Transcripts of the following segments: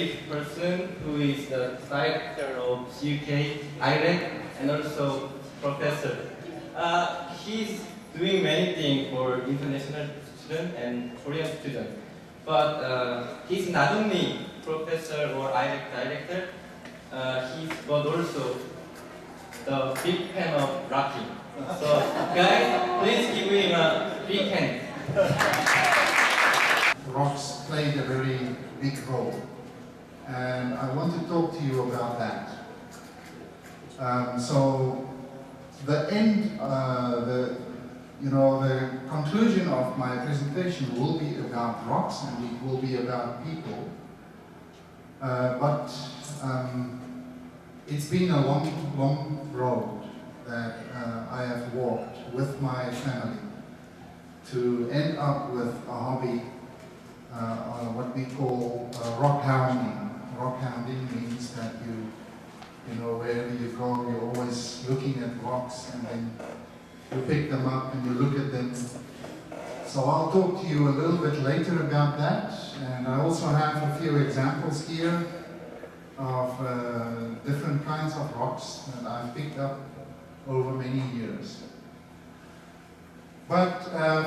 great person who is the director of UK IREC and also professor. He's doing many things for international students and Korean students. But he's not only professor or IREC director, he's but also the big fan of Rocky. So guys, please give him a big hand. Rocks played a very big role, and I want to talk to you about that. So the end, the conclusion of my presentation will be about rocks and it will be about people. But it's been a long road that I have walked with my family to end up with a hobby, what we call rock hounding. Rock hounding means that wherever you go, you're always looking at rocks and then you pick them up and you look at them. So I'll talk to you a little bit later about that, and I also have a few examples here of different kinds of rocks that I've picked up over many years. But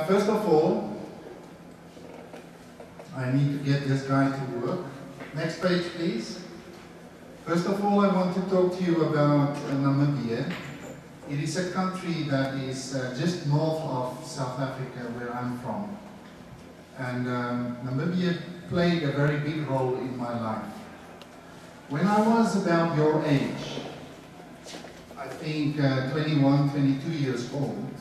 first of all, I need to get this guy to work. Next page, please. First of all, I want to talk to you about Namibia. It is a country that is just north of South Africa, where I'm from. And Namibia played a very big role in my life. When I was about your age, I think 21, 22 years old,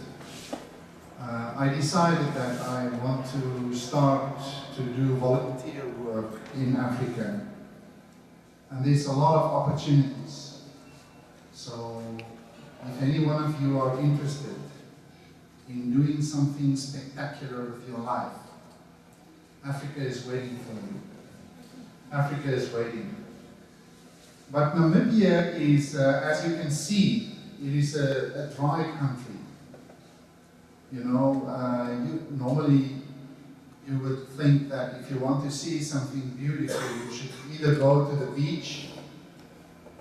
I decided that I want to start to do volunteer work in Africa. And there's a lot of opportunities. So if any one of you are interested in doing something spectacular with your life, Africa is waiting for you. Africa is waiting. But Namibia is, as you can see, it is a dry country. Normally you would think that if you want to see something beautiful, you should either go to the beach,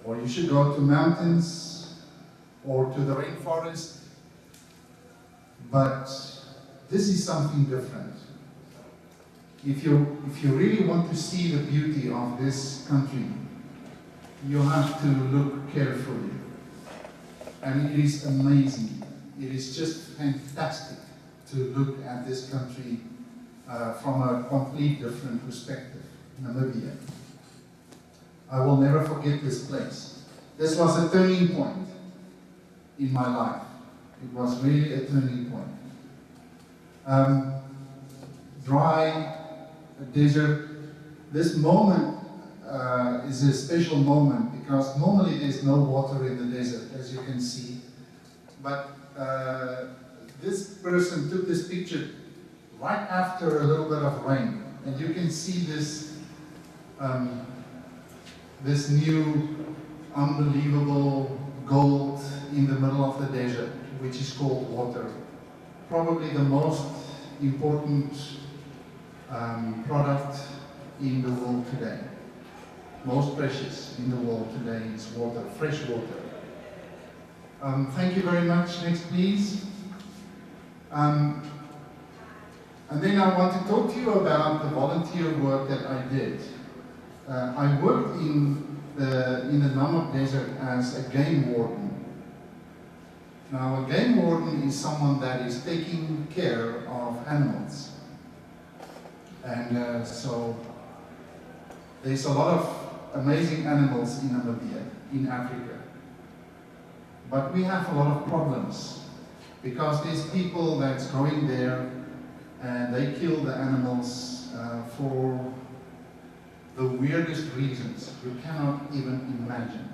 or you should go to mountains, or to the rainforest. But this is something different. If you really want to see the beauty of this country, you have to look carefully. And it is amazing. It is just fantastic to look at this country from a completely different perspective, Namibia. I will never forget this place. This was a turning point in my life. It was really a turning point. Dry, desert. This moment is a special moment because normally there's no water in the desert, as you can see. But this person took this picture right after a little bit of rain, and you can see this this new unbelievable gold in the middle of the desert, which is called water. Probably the most important product in the world today. Most precious in the world today is water, fresh water. Thank you very much. Next, please. And then I want to talk to you about the volunteer work that I did. I worked in the Namib Desert as a game warden. Now, a game warden is someone that is taking care of animals. And so there's a lot of amazing animals in Namibia, in Africa. But we have a lot of problems because there's people that's going there and they kill the animals for the weirdest reasons you cannot even imagine.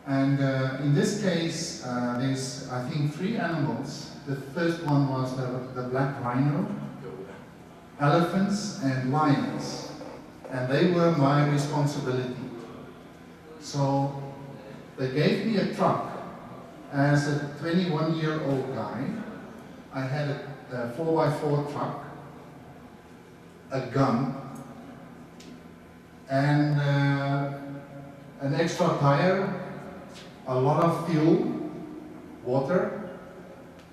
And in this case, there's, I think, 3 animals. The first one was the black rhino, elephants and lions. And they were my responsibility. So they gave me a truck. As a 21-year-old guy, I had a 4x4 truck, a gun, and an extra tire, a lot of fuel, water,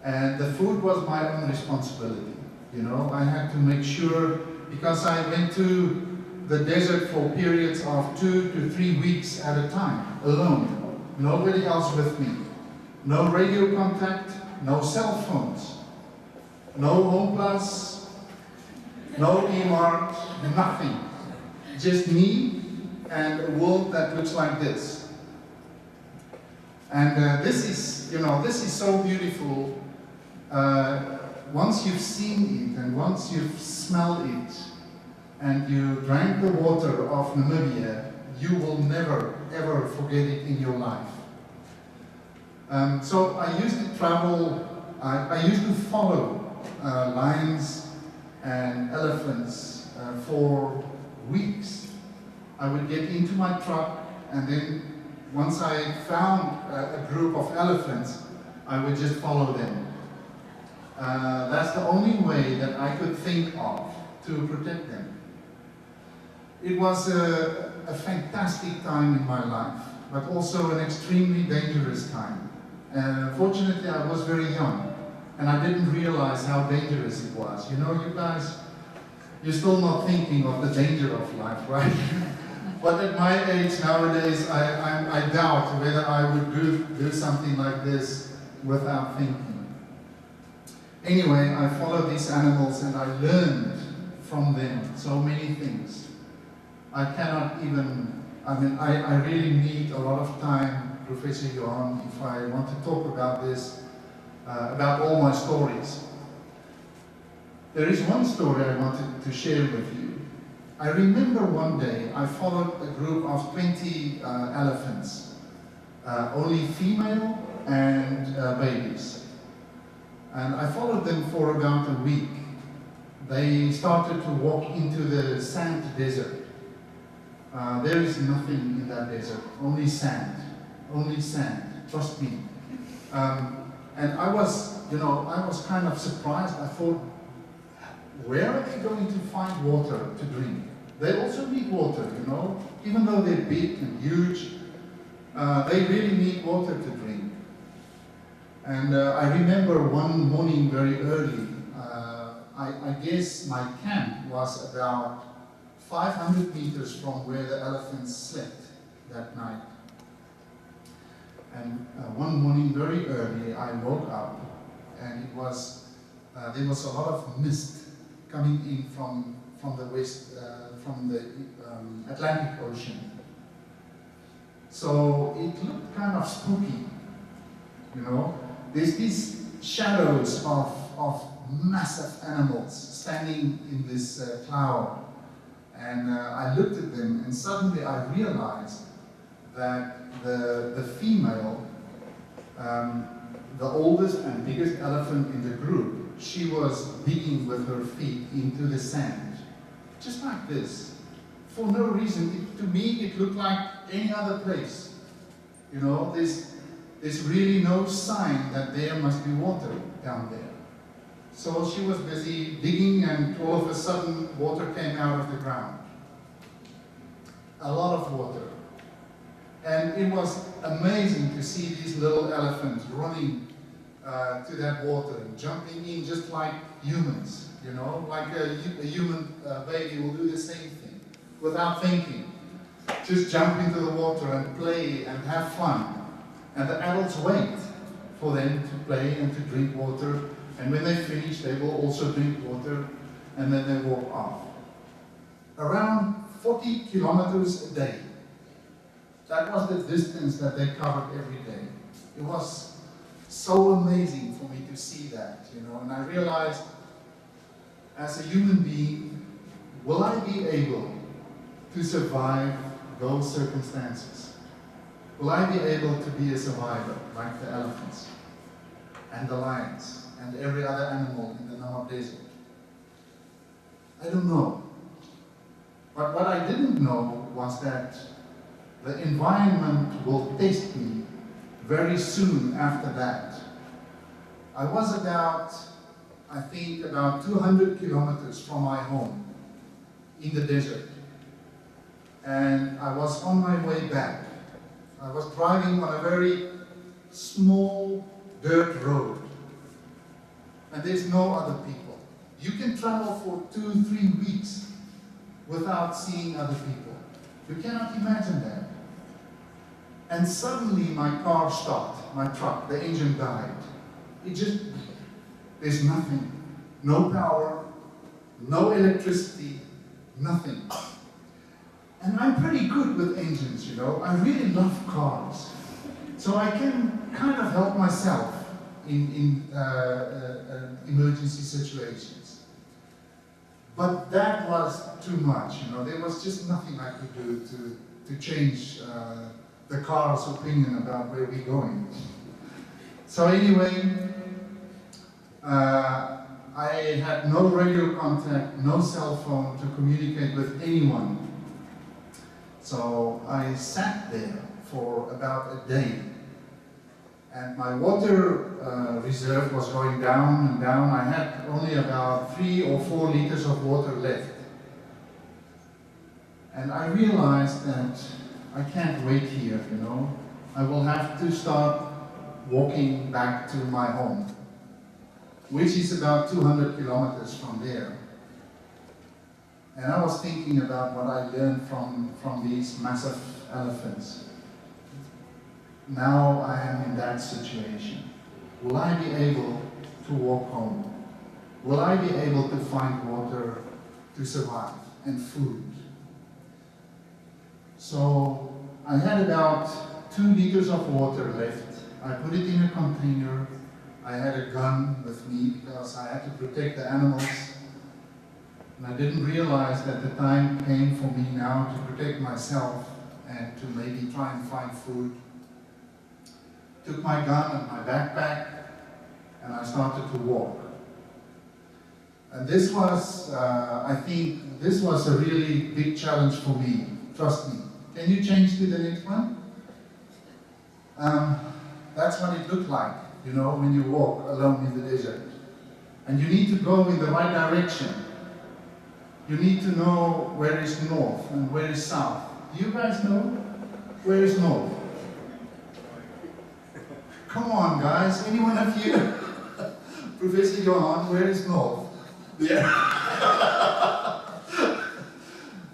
and the food was my own responsibility. You know, I had to make sure, because I went to the desert for periods of 2 to 3 weeks at a time, alone, nobody else with me, no radio contact, no cell phones, no Home Plus, no E-Mart, nothing. Just me and a world that looks like this. And this is, you know, this is so beautiful. Once you've seen it and once you've smelled it and you drank the water of Namibia, you will never ever forget it in your life. So I used to travel, I used to follow lions and elephants for weeks. I would get into my truck, and then once I found a group of elephants, I would just follow them. That's the only way that I could think of to protect them. It was a fantastic time in my life, but also an extremely dangerous time. Fortunately, I was very young, and I didn't realize how dangerous it was. You know, you guys, you're still not thinking of the danger of life, right? But at my age nowadays, I doubt whether I would do something like this without thinking. Anyway, I followed these animals and I learned from them so many things. I cannot even, I mean, I really need a lot of time, Professor Johan, if I want to talk about this, about all my stories. There is one story I wanted to share with you. I remember one day I followed a group of 20 elephants, only female and babies. And I followed them for about a week. They started to walk into the sand desert. There is nothing in that desert, only sand, trust me. And I was, you know, I was kind of surprised. I thought, where are they going to find water to drink? They also need water, you know, even though they're big and huge, they really need water to drink. And I remember one morning very early, I guess my camp was about 500 meters from where the elephants slept that night. And one morning very early, I woke up, and it was, there was a lot of mist coming in from the west, from the Atlantic Ocean. So it looked kind of spooky, you know. There's these shadows of massive animals standing in this cloud. And I looked at them, and suddenly I realized that the female, the oldest and biggest elephant in the group, she was digging with her feet into the sand, just like this, for no reason. To me, it looked like any other place. You know, there's really no sign that there must be water down there. So she was busy digging, and all of a sudden, water came out of the ground. A lot of water. And it was amazing to see these little elephants running to that water and jumping in just like humans, you know, like a human baby will do the same thing without thinking. Just jump into the water and play and have fun. And the adults wait for them to play and to drink water. And when they finish, they will also drink water, and then they walk off. Around 40 kilometers a day. That was the distance that they covered every day. It was so amazing for me to see that, you know, and I realized, as a human being, will I be able to survive those circumstances? Will I be able to be a survivor like the elephants and the lions and every other animal in the Namib Desert? I don't know. But what I didn't know was that the environment will test me very soon after that. I was about, I think, about 200 kilometers from my home in the desert. and I was on my way back. I was driving on a very small dirt road, and there's no other people. You can travel for 2-3 weeks without seeing other people. You cannot imagine that. And suddenly my car stopped, my truck, the engine died. There's nothing. No power, no electricity, nothing. And I'm pretty good with engines, you know. I really love cars. So I can kind of help myself in emergency situations. But that was too much, you know. There was just nothing I could do to change the car's opinion about where we're going. So anyway, I had no radio contact, no cell phone to communicate with anyone. So I sat there for about a day. And my water reserve was going down and down. I had only about 3 or 4 liters of water left. And I realized that I can't wait here, you know. I will have to start walking back to my home, which is about 200 kilometers from there. And I was thinking about what I learned from these massive elephants. Now I am in that situation. Will I be able to walk home? Will I be able to find water to survive and food? So I had about 2 liters of water left. I put it in a container. I had a gun with me because I had to protect the animals. And I didn't realize that the time came for me now to protect myself and to maybe try and find food. Took my gun and my backpack, and I started to walk. And this was, I think, this was a really big challenge for me, trust me. Can you change to the next one? That's what it looked like, you know, when you walk alone in the desert. And you need to go in the right direction. You need to know where is north and where is south. Do you guys know where is north? Come on, guys. Any one of you? Professor Johan, where is north? Yeah.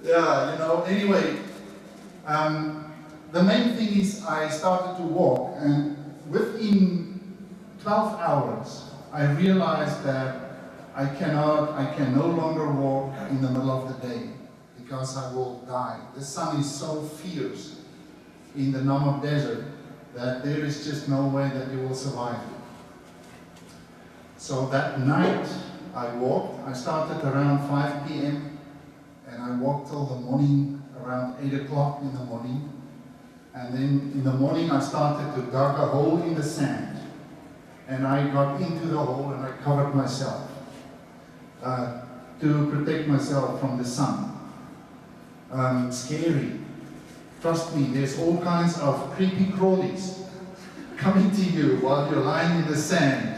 Yeah, you know, anyway. The main thing is I started to walk, and within 12 hours, I realized that I can no longer walk in the middle of the day because I will die. The sun is so fierce in the Namib desert that there is just no way that you will survive. So that night I walked. I started around 5 p.m. and I walked till the morning, around 8 o'clock in the morning. And then in the morning I started to dig a hole in the sand. And I got into the hole and I covered myself to protect myself from the sun. Scary. Trust me, there's all kinds of creepy crawlies coming to you while you're lying in the sand.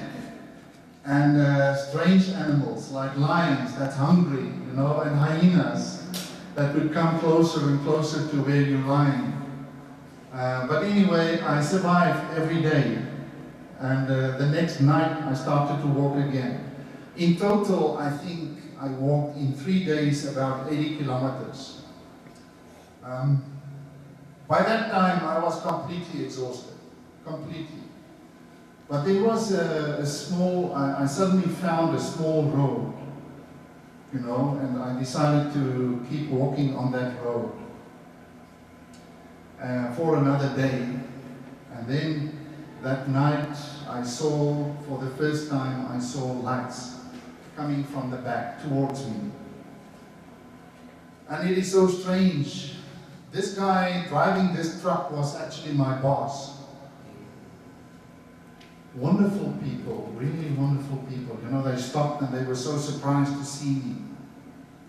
And strange animals like lions that's hungry, you know, and hyenas that would come closer and closer to where you're lying. But anyway, I survived every day. And the next night I started to walk again. In total, I think I walked in 3 days about 80 kilometers. By that time, I was completely exhausted, completely. But there was a small, I suddenly found a small road, you know, and I decided to keep walking on that road for another day. And then that night, I saw, for the first time, I saw lights coming from the back towards me. And it is so strange. This guy driving this truck was actually my boss. Wonderful people, really wonderful people. You know, they stopped and they were so surprised to see me.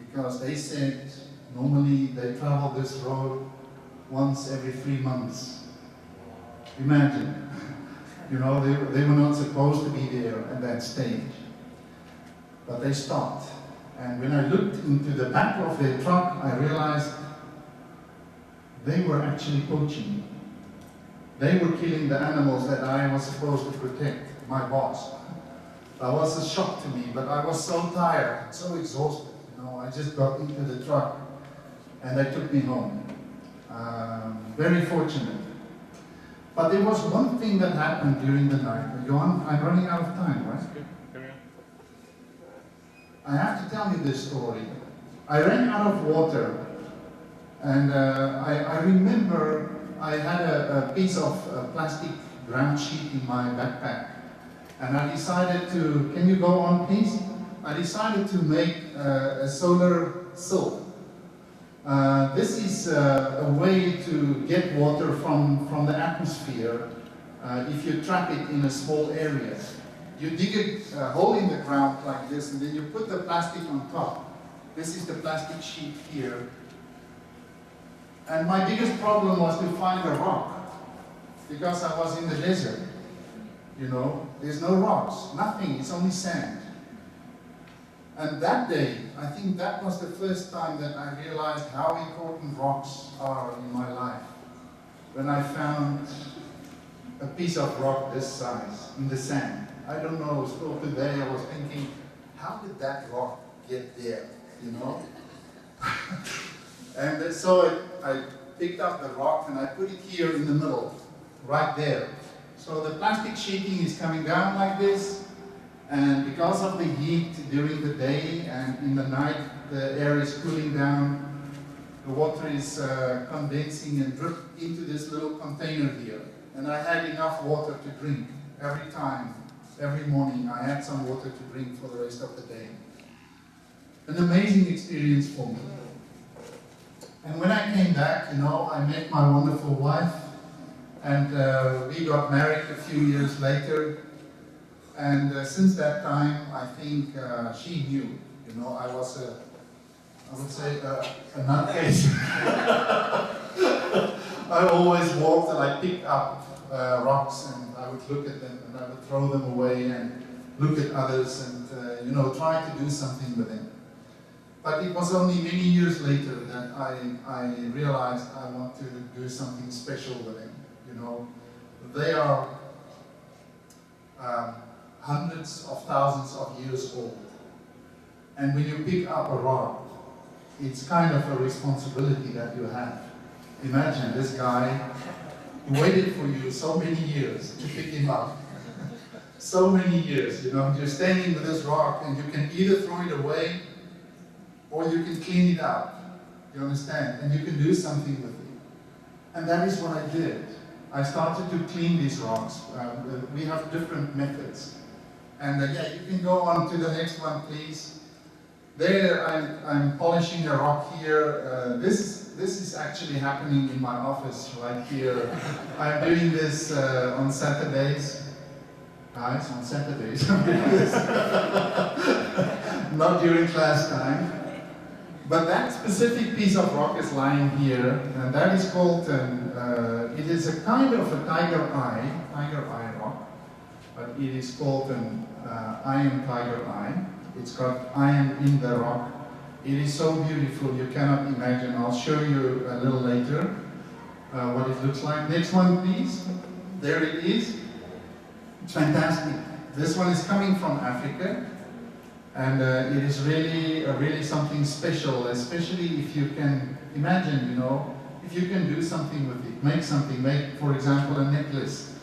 Because they said, normally they travel this road once every 3 months. Imagine. You know, they were not supposed to be there at that stage. But they stopped. And when I looked into the back of their truck, I realized they were actually poaching. They were killing the animals that I was supposed to protect, my boss. That was a shock to me, but I was so tired, so exhausted. You know, I just got into the truck and they took me home. Very fortunate. But there was one thing that happened during the night. Johan, I'm running out of time, right? I have to tell you this story. I ran out of water, and I remember I had a piece of plastic ground sheet in my backpack, and I decided to, can you go on please? I decided to make a solar silk. This is a way to get water from the atmosphere if you trap it in a small area. You dig a hole in the ground like this, and then you put the plastic on top. This is the plastic sheet here. And my biggest problem was to find a rock, because I was in the desert. You know, there's no rocks, nothing, it's only sand. And that day, I think that was the first time that I realized how important rocks are in my life. When I found a piece of rock this size in the sand. I don't know, still today I was thinking, how did that rock get there, you know? And so I picked up the rock and I put it here in the middle, right there. So the plastic sheeting is coming down like this, and because of the heat during the day and in the night, the air is cooling down, the water is condensing and dripped into this little container here. And I had enough water to drink every time. Every morning I had some water to drink for the rest of the day. An amazing experience for me. And when I came back, you know, I met my wonderful wife, and we got married a few years later. And since that time, I think she knew, you know, I was I would say a nutcase. I always walked and I picked up rocks, and I would look at them and I would throw them away and look at others and, you know, try to do something with them. But it was only many years later that I realized I want to do something special with them. You know, they are hundreds of thousands of years old. And when you pick up a rock, it's kind of a responsibility that you have. Imagine this guy waited for you so many years to pick him up. So many years, you know, you're standing with this rock and you can either throw it away or you can clean it up. You understand? And you can do something with it. And that is what I did. I started to clean these rocks. We have different methods. And yeah, you can go on to the next one, please. There, I'm polishing a rock here. This is actually happening in my office right here. I'm doing this on Saturdays. Guys, on Saturdays. Not during class time. But that specific piece of rock is lying here, and that is called, it is a kind of a tiger eye rock, but it is called an iron tiger eye. It's got iron in the rock. It is so beautiful, you cannot imagine. I'll show you a little later what it looks like. Next one, please. There it is. It's fantastic. This one is coming from Africa. And it is really something special, especially if you can imagine, you know, if you can do something with it, make something, for example, a necklace,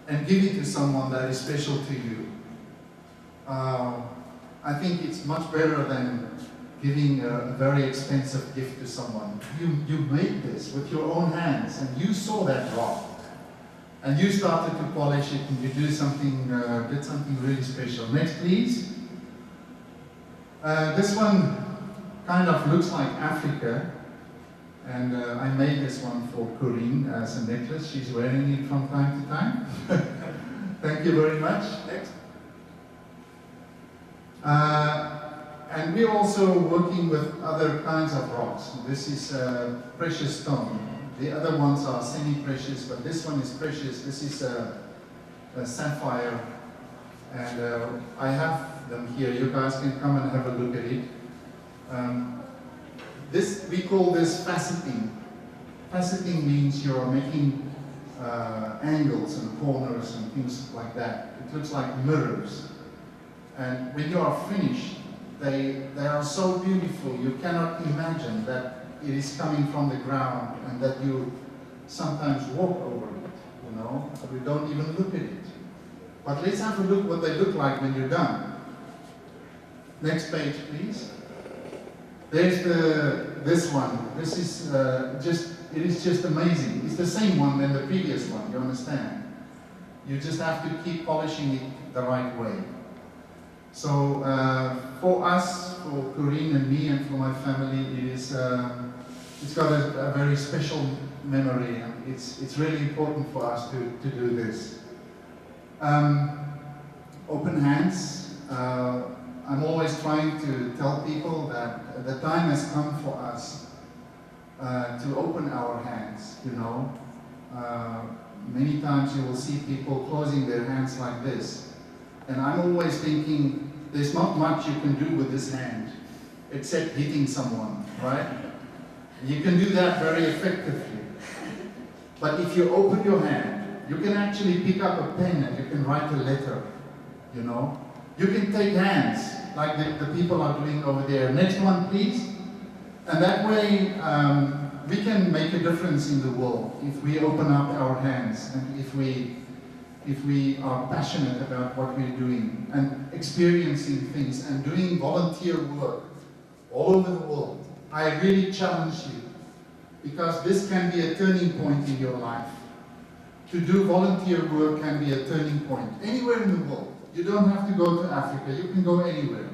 and give it to someone that is special to you. I think it's much better than giving a very expensive gift to someone. You made this with your own hands, and you saw that rock, and you started to polish it, and you did something really special. Next, please. This one kind of looks like Africa, and I made this one for Corinne as a necklace. She's wearing it from time to time. Thank you very much. Next. And we're also working with other kinds of rocks. This is precious stone. The other ones are semi-precious, but this one is precious. This is a sapphire, and I have them here. You guys can come and have a look at it. We call this faceting. Faceting means you're making angles and corners and things like that. It looks like mirrors. And when you are finished, they are so beautiful, you cannot imagine that it is coming from the ground and that you sometimes walk over it, you know? We don't even look at it. But let's have a look what they look like when you're done. Next page, please. There's this one. This is it is just amazing. It's the same one than the previous one, you understand? You just have to keep polishing it the right way. So for us, for Corinne and me and for my family, it's got a very special memory, and it's really important for us to do this. Open hands. I'm always trying to tell people that the time has come for us to open our hands, you know. Many times you will see people closing their hands like this. And I'm always thinking, there's not much you can do with this hand, except hitting someone, right? You can do that very effectively. But if you open your hand, you can actually pick up a pen and you can write a letter, you know. You can take hands, like the people are doing over there. Next one, please. And that way, we can make a difference in the world if we open up our hands and if we are passionate about what we're doing and experiencing things and doing volunteer work all over the world. I really challenge you, because this can be a turning point in your life. To do volunteer work can be a turning point anywhere in the world. You don't have to go to Africa, you can go anywhere.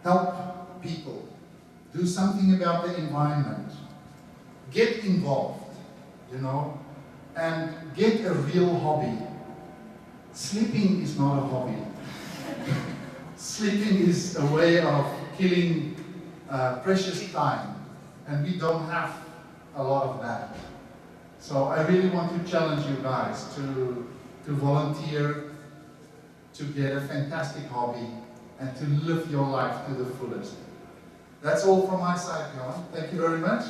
Help people. Do something about the environment. Get involved, you know, and get a real hobby. Sleeping is not a hobby. Sleeping is a way of killing precious time, and we don't have a lot of that. So I really want to challenge you guys to volunteer, to get a fantastic hobby, and to live your life to the fullest. That's all from my side, Johan. Thank you very much.